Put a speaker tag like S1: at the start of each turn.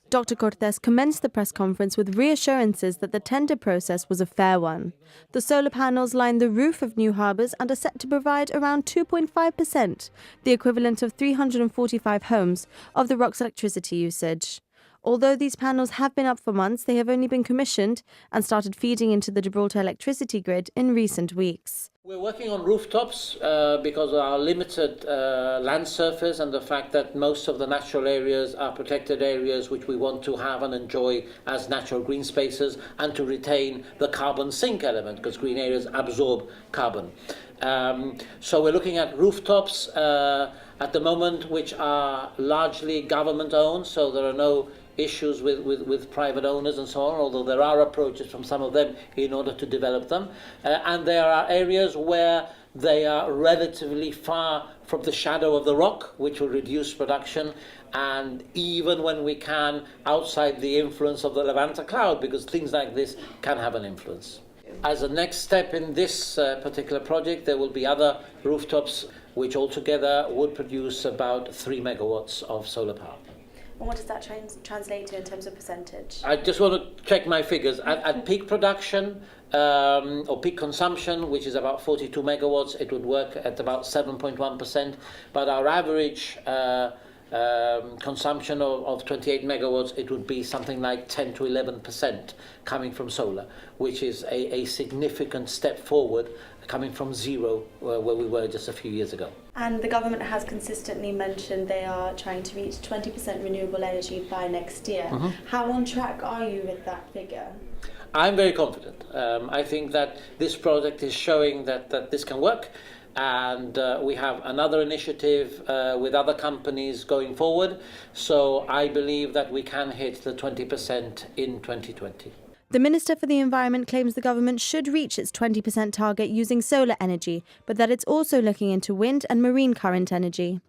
S1: Dr. Cortes commenced the press conference with reassurances that the tender process was a fair one. The solar panels line the roof of new Harbours and are set to provide around 2.5%, the equivalent of 345 homes, of the ROC's electricity usage. Although these panels have been up for months, they have only been commissioned and started feeding into the Gibraltar electricity grid in recent weeks.
S2: We're working on rooftops because of our limited land surface and the fact that most of the natural areas are protected areas which we want to have and enjoy as natural green spaces and to retain the carbon sink element because green areas absorb carbon. So we're looking at rooftops at the moment which are largely government owned, so there are no issues with private owners and so on, although there are approaches from some of them in order to develop them. And there are areas where they are relatively far from the shadow of the rock, which will reduce production, and even when we can, outside the influence of the Levanta cloud, because things like this can have an influence. As a next step in this particular project, there will be other rooftops which altogether would produce about 3 megawatts of solar power.
S3: And what does that translate to in terms of percentage?
S2: I just want to check my figures. At peak production or peak consumption, which is about 42 megawatts, it would work at about 7.1%. But our average consumption of 28 megawatts, it would be something like 10 to 11% coming from solar, which is a significant step forward coming from zero where we were just a few years ago.
S3: And the government has consistently mentioned they are trying to reach 20% renewable energy by next year. Mm-hmm. How on track are you with that figure?
S2: I'm very confident. I think that this project is showing that this can work. And we have another initiative with other companies going forward. So I believe that we can hit the 20% in 2020.
S1: The Minister for the Environment claims the government should reach its 20% target using solar energy, but that it's also looking into wind and marine current energy.